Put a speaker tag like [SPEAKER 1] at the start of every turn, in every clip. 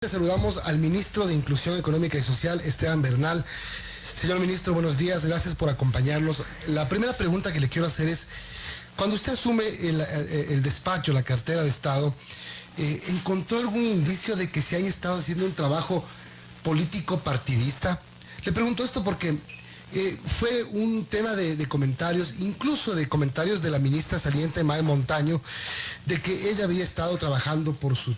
[SPEAKER 1] saludamos al ministro de Inclusión Económica y Social, Esteban Bernal. Señor ministro, buenos días, gracias por acompañarnos. La primera pregunta que le quiero hacer es, cuando usted asume el despacho, la cartera de Estado, ¿encontró algún indicio de que se haya estado haciendo un trabajo político partidista? Le pregunto esto porque fue un tema de comentarios, incluso de comentarios de la ministra saliente May Montaño, de que ella había estado trabajando por su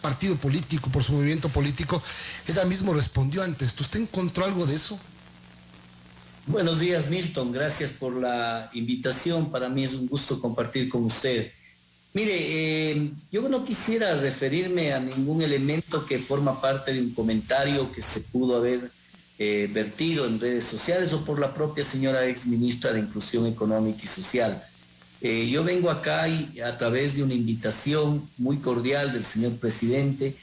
[SPEAKER 1] partido político, por su movimiento político. Ella mismo respondió ante esto. ¿Usted encontró algo de eso?
[SPEAKER 2] Buenos días, Milton. Gracias por la invitación. Para mí es un gusto compartir con usted. Mire, yo no quisiera referirme a ningún elemento que forma parte de un comentario que se pudo haber vertido en redes sociales o por la propia señora ex ministra de Inclusión Económica y Social. Yo vengo acá y a través de una invitación muy cordial del señor presidente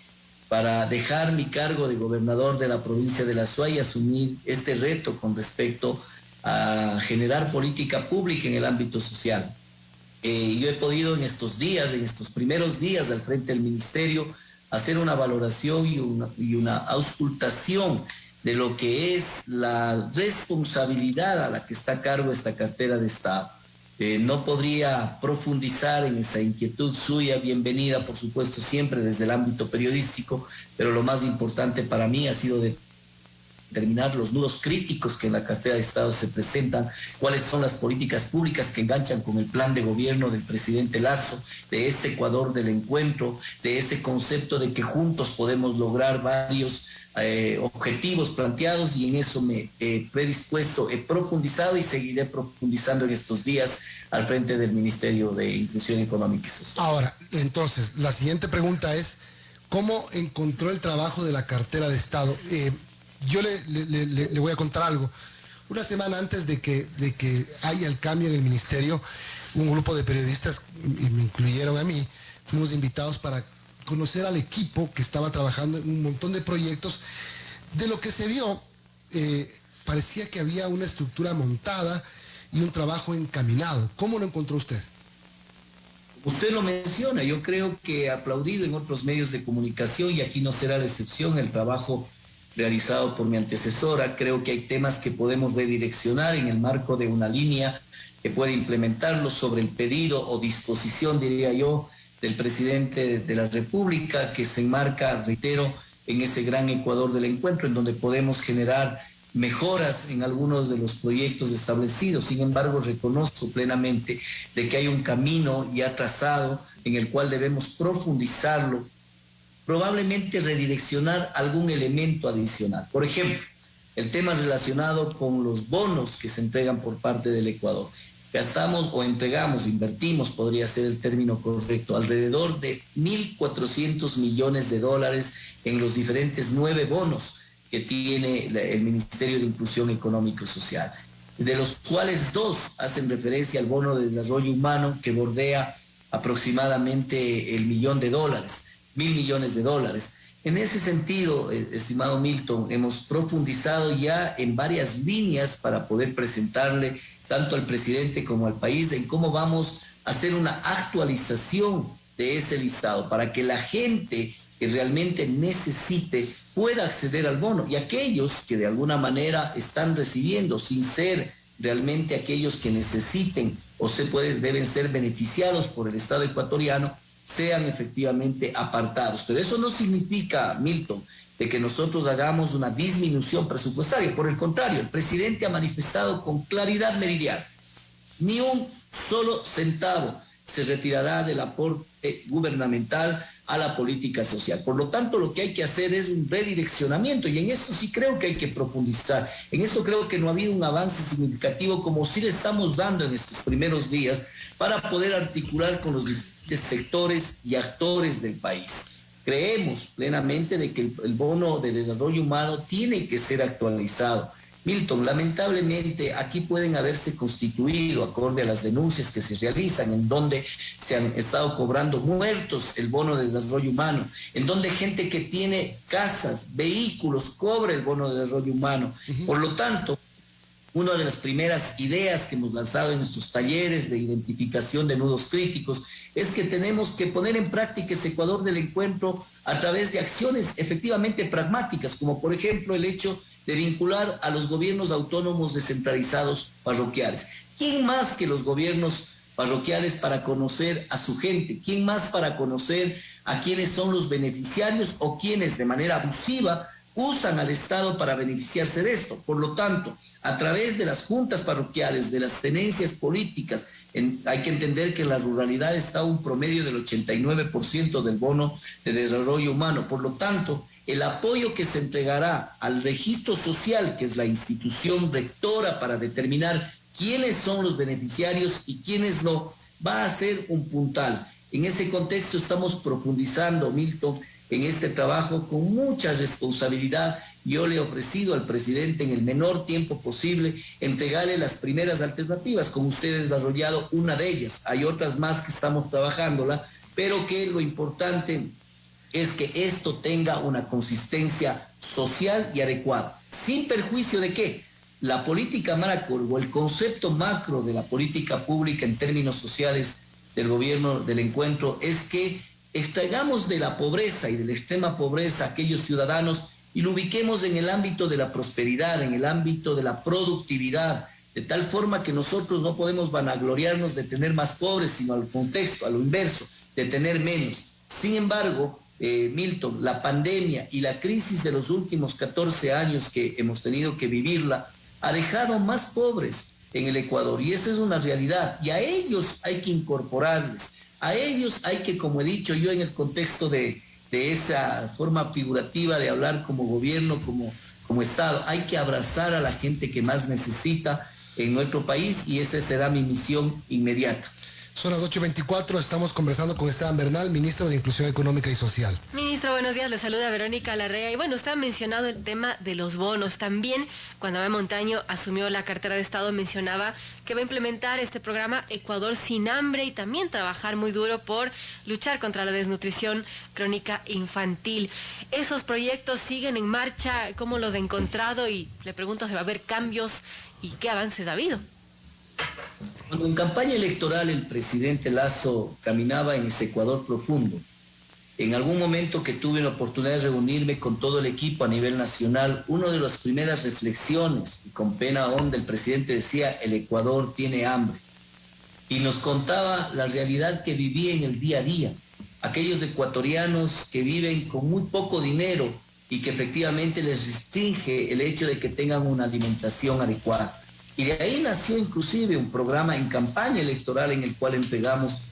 [SPEAKER 2] para dejar mi cargo de gobernador de la provincia de La Suay y asumir este reto con respecto a generar política pública en el ámbito social. Yo he podido en estos días, en estos primeros días al frente del ministerio, hacer una valoración y una auscultación de lo que es la responsabilidad a la que está a cargo esta cartera de Estado. No podría profundizar en esa inquietud suya, bienvenida por supuesto siempre desde el ámbito periodístico, pero lo más importante para mí ha sido determinar los nudos críticos que en la cartera de Estado se presentan, cuáles son las políticas públicas que enganchan con el plan de gobierno del presidente Lasso, de este Ecuador del encuentro, de ese concepto de que juntos podemos lograr varios objetivos planteados, y en eso me he predispuesto, he profundizado y seguiré profundizando en estos días al frente del Ministerio de Inclusión Económica y Social.
[SPEAKER 1] Ahora, entonces, la siguiente pregunta es, ¿cómo encontró el trabajo de la cartera de Estado? Yo le voy a contar algo. Una semana antes de que haya el cambio en el ministerio, un grupo de periodistas, y me incluyeron a mí, fuimos invitados para conocer al equipo que estaba trabajando en un montón de proyectos. De lo que se vio, parecía que había una estructura montada y un trabajo encaminado. ¿Cómo lo encontró usted?
[SPEAKER 2] Usted lo menciona, yo creo que aplaudido en otros medios de comunicación, y aquí no será la excepción, el trabajo realizado por mi antecesora. Creo que hay temas que podemos redireccionar en el marco de una línea que puede implementarlo sobre el pedido o disposición, diría yo, del presidente de la República, que se enmarca, reitero, en ese gran Ecuador del encuentro, en donde podemos generar mejoras en algunos de los proyectos establecidos. Sin embargo, reconozco plenamente de que hay un camino ya trazado en el cual debemos profundizarlo, probablemente redireccionar algún elemento adicional. Por ejemplo, el tema relacionado con los bonos que se entregan por parte del Ecuador. Gastamos o entregamos, invertimos, podría ser el término correcto, alrededor de 1.400 millones de dólares en los diferentes 9 bonos que tiene el Ministerio de Inclusión Económica y Social, de los cuales 2 hacen referencia al bono de desarrollo humano, que bordea aproximadamente el $1.000.000, $1.000 millones. En ese sentido, estimado Milton, hemos profundizado ya en varias líneas para poder presentarle tanto al presidente como al país en cómo vamos a hacer una actualización de ese listado para que la gente que realmente necesite pueda acceder al bono, y aquellos que de alguna manera están recibiendo sin ser realmente aquellos que necesiten o deben ser beneficiados por el Estado ecuatoriano, sean efectivamente apartados. Pero eso no significa, Milton, de que nosotros hagamos una disminución presupuestaria. Por el contrario, el presidente ha manifestado con claridad meridiana: ni un solo centavo se retirará del aporte gubernamental a la política social. Por lo tanto, lo que hay que hacer es un redireccionamiento, y en esto sí creo que hay que profundizar. En esto creo que no ha habido un avance significativo como sí le estamos dando en estos primeros días para poder articular con los diferentes sectores y actores del país. Creemos plenamente de que el bono de desarrollo humano tiene que ser actualizado. Milton, lamentablemente aquí pueden haberse constituido, acorde a las denuncias que se realizan, en donde se han estado cobrando muertos el bono de desarrollo humano, en donde gente que tiene casas, vehículos, cobra el bono de desarrollo humano. Por lo tanto, Una de las primeras ideas que hemos lanzado en nuestros talleres de identificación de nudos críticos es que tenemos que poner en práctica ese Ecuador del encuentro a través de acciones efectivamente pragmáticas, como por ejemplo el hecho de vincular a los gobiernos autónomos descentralizados parroquiales. ¿Quién más que los gobiernos parroquiales para conocer a su gente? ¿Quién más para conocer a quienes son los beneficiarios o quienes de manera abusiva usan al Estado para beneficiarse de esto? Por lo tanto, a través de las juntas parroquiales, de las tenencias políticas, hay que entender que en la ruralidad está un promedio del 89% del bono de desarrollo humano. Por lo tanto, el apoyo que se entregará al registro social, que es la institución rectora para determinar quiénes son los beneficiarios y quiénes no, va a ser un puntal. En ese contexto estamos profundizando, Milton, en este trabajo con mucha responsabilidad. Yo le he ofrecido al presidente en el menor tiempo posible entregarle las primeras alternativas, como usted ha desarrollado una de ellas. Hay otras más que estamos trabajándola, pero que lo importante es que esto tenga una consistencia social y adecuada. ¿Sin perjuicio de qué? La política macro o el concepto macro de la política pública en términos sociales del gobierno del encuentro es que extraigamos de la pobreza y de la extrema pobreza a aquellos ciudadanos y lo ubiquemos en el ámbito de la prosperidad, en el ámbito de la productividad, de tal forma que nosotros no podemos vanagloriarnos de tener más pobres, sino al contexto, a lo inverso, de tener menos. Sin embargo, Milton, la pandemia y la crisis de los últimos 14 años que hemos tenido que vivirla ha dejado más pobres en el Ecuador y eso es una realidad y a ellos hay que incorporarles. A ellos hay que, como he dicho yo en el contexto de esa forma figurativa de hablar como gobierno, como Estado, hay que abrazar a la gente que más necesita en nuestro país y esa será mi misión inmediata.
[SPEAKER 1] Son las 8:24, estamos conversando con Esteban Bernal, ministro de Inclusión Económica y Social.
[SPEAKER 3] Ministro, buenos días, le saluda Verónica Larrea. Y bueno, usted ha mencionado el tema de los bonos. También, cuando Abel Montaño asumió la cartera de Estado, mencionaba que va a implementar este programa Ecuador sin hambre y también trabajar muy duro por luchar contra la desnutrición crónica infantil. ¿Esos proyectos siguen en marcha? ¿Cómo los ha encontrado? Y le pregunto si va a haber cambios y qué avances ha habido.
[SPEAKER 2] Cuando en campaña electoral el presidente Lasso caminaba en ese Ecuador profundo, en algún momento que tuve la oportunidad de reunirme con todo el equipo a nivel nacional, una de las primeras reflexiones, y con pena honda el presidente decía, el Ecuador tiene hambre. Y nos contaba la realidad que vivía en el día a día, aquellos ecuatorianos que viven con muy poco dinero y que efectivamente les restringe el hecho de que tengan una alimentación adecuada. Y de ahí nació inclusive un programa en campaña electoral en el cual entregamos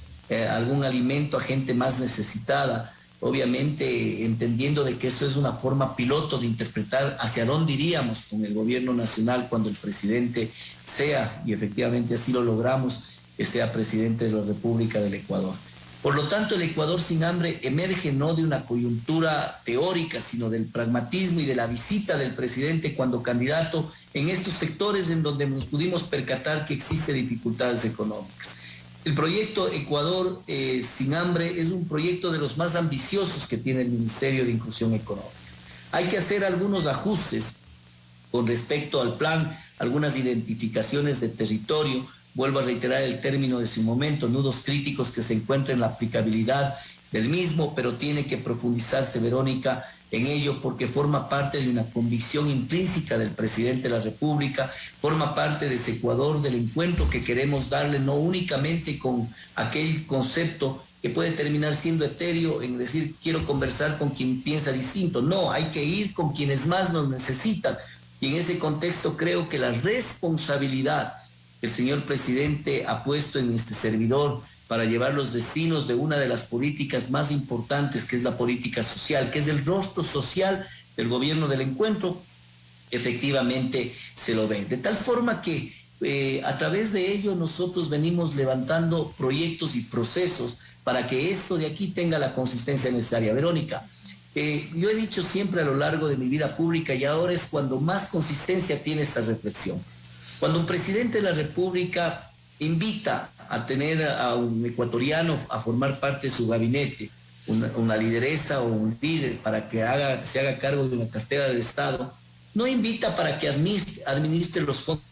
[SPEAKER 2] algún alimento a gente más necesitada, obviamente entendiendo de que eso es una forma piloto de interpretar hacia dónde iríamos con el gobierno nacional cuando el presidente sea, y efectivamente así lo logramos, que sea presidente de la República del Ecuador. Por lo tanto, el Ecuador sin hambre emerge no de una coyuntura teórica, sino del pragmatismo y de la visita del presidente cuando candidato en estos sectores en donde nos pudimos percatar que existen dificultades económicas. El proyecto Ecuador sin hambre es un proyecto de los más ambiciosos que tiene el Ministerio de Inclusión Económica. Hay que hacer algunos ajustes con respecto al plan, algunas identificaciones de territorio. Vuelvo a reiterar el término de su momento, nudos críticos que se encuentran en la aplicabilidad del mismo, pero tiene que profundizarse, Verónica, en ello porque forma parte de una convicción intrínseca del presidente de la República, forma parte de ese Ecuador del encuentro que queremos darle, no únicamente con aquel concepto que puede terminar siendo etéreo en decir quiero conversar con quien piensa distinto. No, hay que ir con quienes más nos necesitan. Y en ese contexto creo que la responsabilidad que el señor presidente ha puesto en este servidor para llevar los destinos de una de las políticas más importantes, que es la política social, que es el rostro social del gobierno del encuentro, efectivamente se lo ve. De tal forma que a través de ello nosotros venimos levantando proyectos y procesos para que esto de aquí tenga la consistencia necesaria. Verónica, yo he dicho siempre a lo largo de mi vida pública y ahora es cuando más consistencia tiene esta reflexión. Cuando un presidente de la República invita a tener a un ecuatoriano a formar parte de su gabinete, una lideresa o un líder para que se haga cargo de una cartera del Estado, no invita para que administre los fondos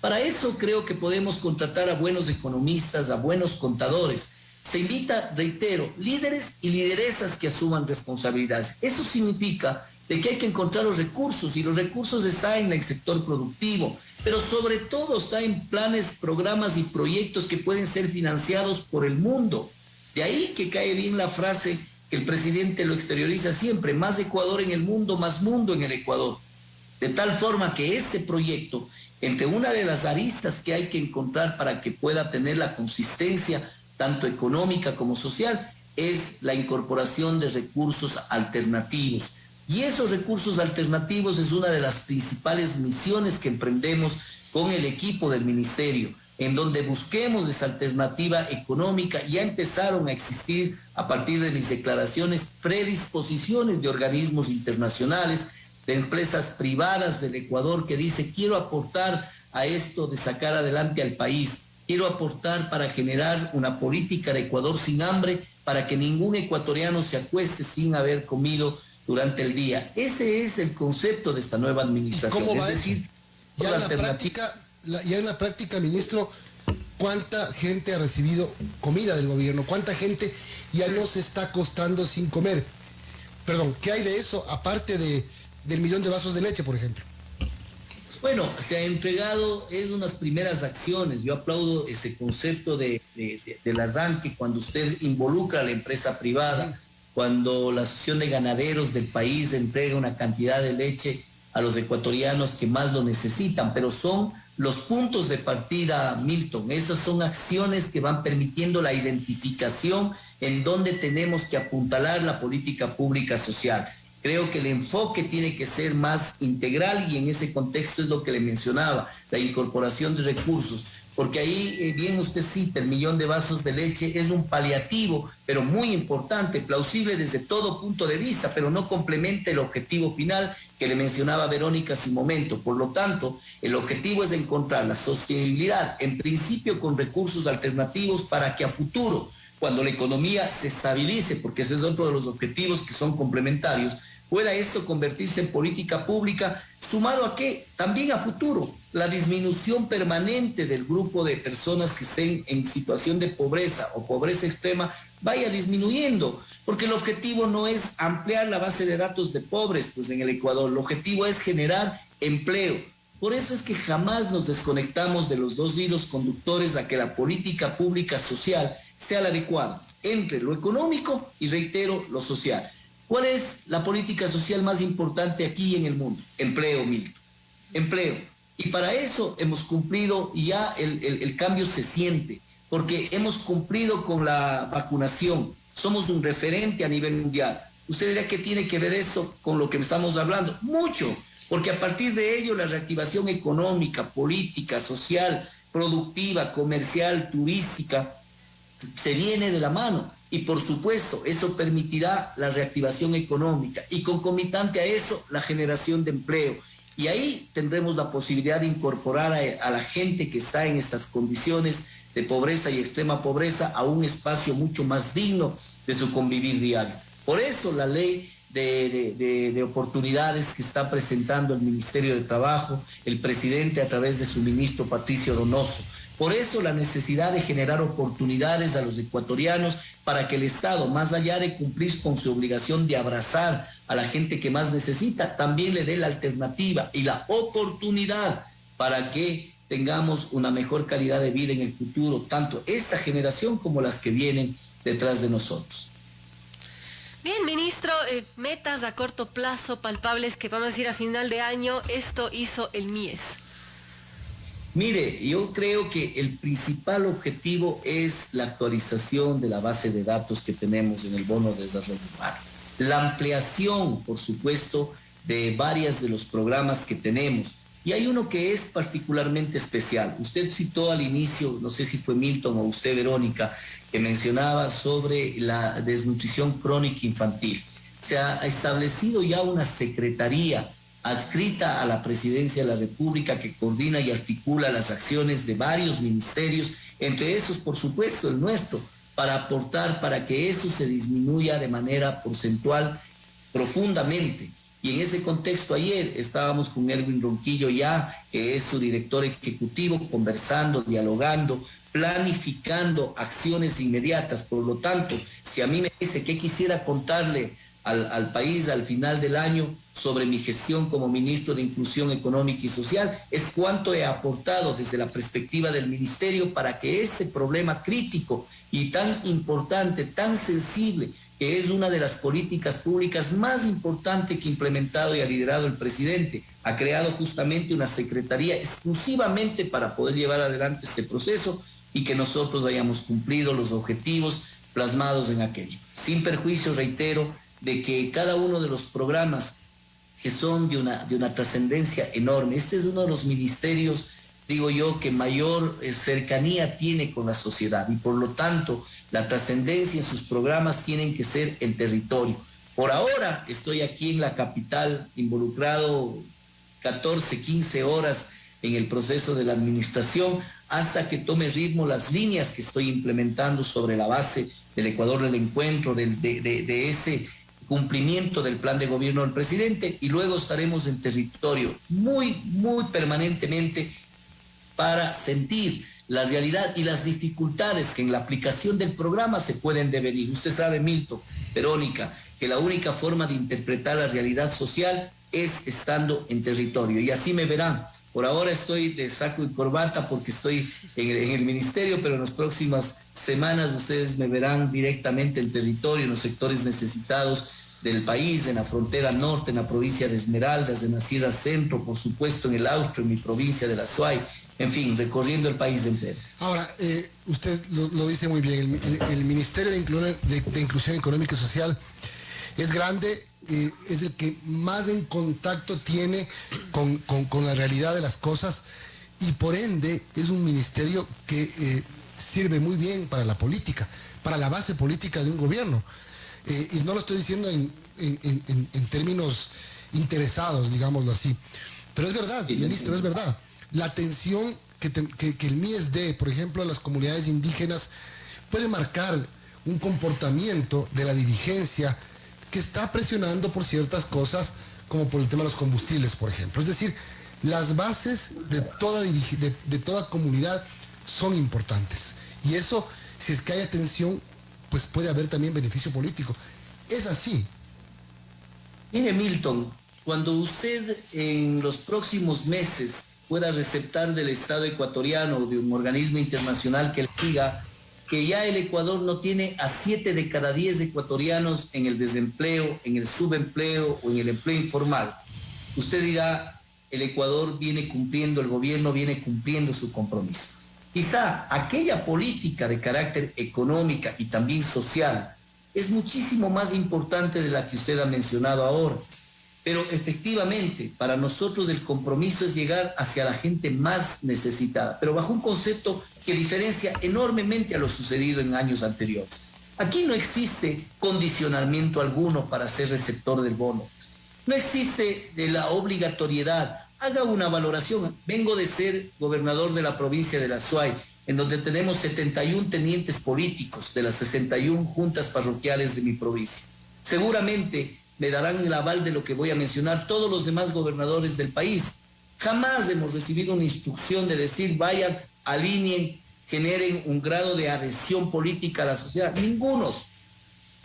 [SPEAKER 2] Para eso creo que podemos contratar a buenos economistas, a buenos contadores. Se invita, reitero, líderes y lideresas que asuman responsabilidades. Eso significa de que hay que encontrar los recursos, y los recursos están en el sector productivo, pero sobre todo está en planes, programas y proyectos que pueden ser financiados por el mundo. De ahí que cae bien la frase que el presidente lo exterioriza siempre: más Ecuador en el mundo, más mundo en el Ecuador. De tal forma que este proyecto, entre una de las aristas que hay que encontrar para que pueda tener la consistencia tanto económica como social, es la incorporación de recursos alternativos. Y esos recursos alternativos es una de las principales misiones que emprendemos con el equipo del ministerio, en donde busquemos esa alternativa económica. Ya empezaron a existir, a partir de mis declaraciones, predisposiciones de organismos internacionales, de empresas privadas del Ecuador que dice: quiero aportar a esto de sacar adelante al país, quiero aportar para generar una política de Ecuador sin hambre, para que ningún ecuatoriano se acueste sin haber comido durante el día. Ese es el concepto de esta nueva administración.
[SPEAKER 1] ¿Cómo va
[SPEAKER 2] es decir,
[SPEAKER 1] eso? Ya en la práctica, ministro, ¿cuánta gente ha recibido comida del gobierno? ¿Cuánta gente ya no se está acostando sin comer? Perdón, ¿qué hay de eso aparte del millón de vasos de leche, por ejemplo?
[SPEAKER 2] Bueno, se ha entregado, es unas primeras acciones. Yo aplaudo ese concepto del arranque, cuando usted involucra a la empresa privada, cuando la Asociación de Ganaderos del país entrega una cantidad de leche a los ecuatorianos que más lo necesitan, pero son los puntos de partida, Milton. Esas son acciones que van permitiendo la identificación en donde tenemos que apuntalar la política pública social. Creo que el enfoque tiene que ser más integral, y en ese contexto es lo que le mencionaba, la incorporación de recursos, porque ahí bien usted cita el millón de vasos de leche, es un paliativo, pero muy importante, plausible desde todo punto de vista, pero no complementa el objetivo final que le mencionaba Verónica hace un momento. Por lo tanto, el objetivo es encontrar la sostenibilidad, en principio con recursos alternativos, para que a futuro, cuando la economía se estabilice, porque ese es otro de los objetivos que son complementarios, pueda esto convertirse en política pública, sumado a que también a futuro la disminución permanente del grupo de personas que estén en situación de pobreza o pobreza extrema vaya disminuyendo, porque el objetivo no es ampliar la base de datos de pobres pues en el Ecuador, el objetivo es generar empleo. Por eso es que jamás nos desconectamos de los dos hilos conductores a que la política pública social sea la adecuada entre lo económico y, reitero, lo social. ¿Cuál es la política social más importante aquí en el mundo? Empleo, Milton. Empleo. Y para eso hemos cumplido, y ya el cambio se siente, porque hemos cumplido con la vacunación. Somos un referente a nivel mundial. Usted dirá, ¿qué tiene que ver esto con lo que estamos hablando? Mucho, porque a partir de ello la reactivación económica, política, social, productiva, comercial, turística, se viene de la mano. Y por supuesto, eso permitirá la reactivación económica y concomitante a eso, la generación de empleo. Y ahí tendremos la posibilidad de incorporar a la gente que está en estas condiciones de pobreza y extrema pobreza a un espacio mucho más digno de su convivir diario. Por eso la ley de oportunidades que está presentando el Ministerio de Trabajo, el presidente a través de su ministro Patricio Donoso. Por eso la necesidad de generar oportunidades a los ecuatorianos para que el Estado, más allá de cumplir con su obligación de abrazar a la gente que más necesita, también le dé la alternativa y la oportunidad para que tengamos una mejor calidad de vida en el futuro, tanto esta generación como las que vienen detrás de nosotros.
[SPEAKER 3] Bien, ministro, metas a corto plazo palpables que vamos a decir a final de año, esto hizo el MIES.
[SPEAKER 2] Mire, yo creo que el principal objetivo es la actualización de la base de datos que tenemos en el bono de desarrollo humano. La ampliación, por supuesto, de varios de los programas que tenemos. Y hay uno que es particularmente especial. Usted citó al inicio, no sé si fue Milton o usted, Verónica, que mencionaba sobre la desnutrición crónica infantil. Se ha establecido ya una secretaría adscrita a la Presidencia de la República que coordina y articula las acciones de varios ministerios, entre esos, por supuesto, el nuestro, para aportar para que eso se disminuya de manera porcentual profundamente. Y en ese contexto ayer estábamos con Erwin Ronquillo ya, que es su director ejecutivo, conversando, dialogando, planificando acciones inmediatas. Por lo tanto, si a mí me dice que quisiera contarle al país al final del año sobre mi gestión como ministro de Inclusión Económica y Social, es cuánto he aportado desde la perspectiva del ministerio para que este problema crítico y tan importante, tan sensible, que es una de las políticas públicas más importantes que ha implementado y ha liderado el presidente, ha creado justamente una secretaría exclusivamente para poder llevar adelante este proceso y que nosotros hayamos cumplido los objetivos plasmados en aquello. Sin perjuicio, reitero, de que cada uno de los programas que son de una trascendencia enorme, este es uno de los ministerios, digo yo, que mayor cercanía tiene con la sociedad y por lo tanto la trascendencia en sus programas tienen que ser en territorio. Por ahora estoy aquí en la capital involucrado 14, 15 horas en el proceso de la administración hasta que tome ritmo las líneas que estoy implementando sobre la base del Ecuador del Encuentro, de ese cumplimiento del plan de gobierno del presidente y luego estaremos en territorio muy permanentemente para sentir la realidad y las dificultades que en la aplicación del programa se pueden devenir. Usted sabe, Milton, Verónica, que la única forma de interpretar la realidad social es estando en territorio y así me verán. Por ahora estoy de saco y corbata porque estoy en el ministerio, pero en las próximas semanas ustedes me verán directamente en territorio, en los sectores necesitados del país, en la frontera norte, en la provincia de Esmeraldas, en la Sierra Centro, por supuesto en el Austro, en mi provincia de la Suay, en fin, recorriendo el país entero.
[SPEAKER 1] Ahora, usted lo dice muy bien, el Ministerio de Inclusión Económica y Social es grande, es el que más en contacto tiene con la realidad de las cosas y por ende es un ministerio que sirve muy bien para la política, para la base política de un gobierno. Y no lo estoy diciendo en términos interesados, digámoslo así. Pero es verdad, ministro, es verdad. La atención que el MIES dé, por ejemplo, a las comunidades indígenas, puede marcar un comportamiento de la dirigencia que está presionando por ciertas cosas, como por el tema de los combustibles, por ejemplo. Es decir, las bases de toda comunidad son importantes. Y eso, si es que hay atención, pues puede haber también beneficio político. Es así.
[SPEAKER 2] Mire, Milton, cuando usted en los próximos meses pueda receptar del Estado ecuatoriano o de un organismo internacional que le diga que ya el Ecuador no tiene a 7 de cada 10 ecuatorianos en el desempleo, en el subempleo o en el empleo informal, usted dirá, el Ecuador viene cumpliendo, el gobierno viene cumpliendo su compromiso. Quizá aquella política de carácter económica y también social es muchísimo más importante de la que usted ha mencionado ahora. Pero efectivamente, para nosotros el compromiso es llegar hacia la gente más necesitada, pero bajo un concepto que diferencia enormemente a lo sucedido en años anteriores. Aquí no existe condicionamiento alguno para ser receptor del bono. No existe de la obligatoriedad. Haga una valoración. Vengo de ser gobernador de la provincia de la Suay, en donde tenemos 71 tenientes políticos de las 61 juntas parroquiales de mi provincia. Seguramente me darán el aval de lo que voy a mencionar todos los demás gobernadores del país. Jamás hemos recibido una instrucción de decir vayan, alineen, generen un grado de adhesión política a la sociedad. Ningunos,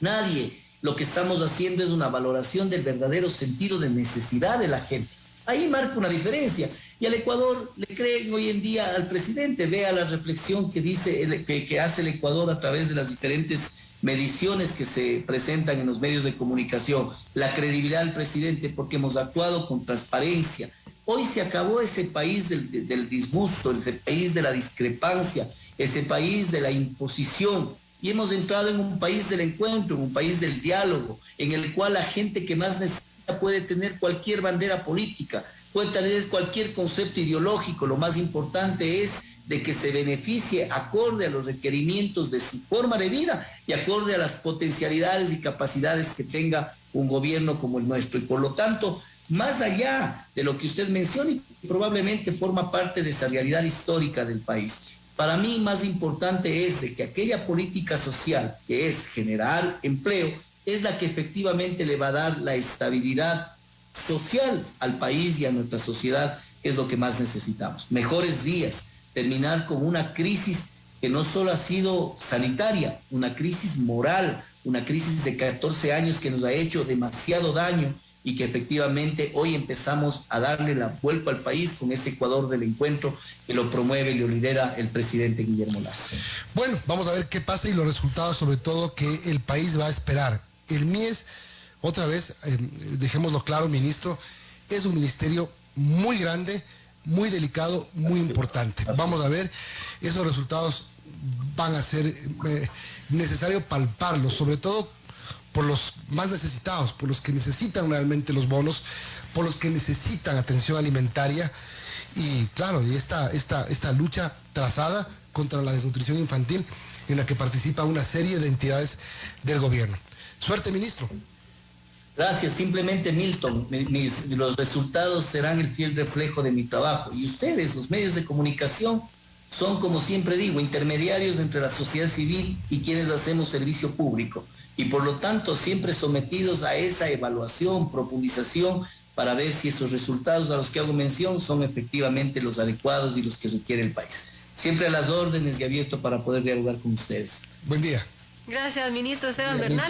[SPEAKER 2] nadie. Lo que estamos haciendo es una valoración del verdadero sentido de necesidad de la gente. Ahí marca una diferencia. Y al Ecuador le creen hoy en día al presidente. Vea la reflexión que dice que hace el Ecuador a través de las diferentes mediciones que se presentan en los medios de comunicación. La credibilidad del presidente porque hemos actuado con transparencia. Hoy se acabó ese país del disgusto, ese país de la discrepancia, ese país de la imposición. Y hemos entrado en un país del encuentro, en un país del diálogo, en el cual la gente que más necesita puede tener cualquier bandera política, puede tener cualquier concepto ideológico. Lo más importante es de que se beneficie acorde a los requerimientos de su forma de vida y acorde a las potencialidades y capacidades que tenga un gobierno como el nuestro. Y por lo tanto, más allá de lo que usted menciona, y probablemente forma parte de esa realidad histórica del país, para mí más importante es de que aquella política social que es generar empleo es la que efectivamente le va a dar la estabilidad social al país y a nuestra sociedad, es lo que más necesitamos. Mejores días, terminar con una crisis que no solo ha sido sanitaria, una crisis moral, una crisis de 14 años que nos ha hecho demasiado daño y que efectivamente hoy empezamos a darle la vuelta al país con ese Ecuador del encuentro que lo promueve y lo lidera el presidente Guillermo Lasso.
[SPEAKER 1] Bueno, vamos a ver qué pasa y los resultados, sobre todo, que el país va a esperar. El MIES, otra vez, dejémoslo claro, ministro, es un ministerio muy grande, muy delicado, muy importante. Vamos a ver, esos resultados van a ser necesario palparlos, sobre todo por los más necesitados, por los que necesitan realmente los bonos, por los que necesitan atención alimentaria y claro, y esta lucha trazada contra la desnutrición infantil en la que participa una serie de entidades del gobierno. Suerte, ministro.
[SPEAKER 2] Gracias, simplemente Milton, los resultados serán el fiel reflejo de mi trabajo y ustedes, los medios de comunicación, son, como siempre digo, intermediarios entre la sociedad civil y quienes hacemos servicio público y por lo tanto siempre sometidos a esa evaluación, profundización para ver si esos resultados a los que hago mención son efectivamente los adecuados y los que requiere el país. Siempre a las órdenes y abierto para poder dialogar con ustedes.
[SPEAKER 1] Buen día.
[SPEAKER 3] Gracias, ministro Esteban Bernal.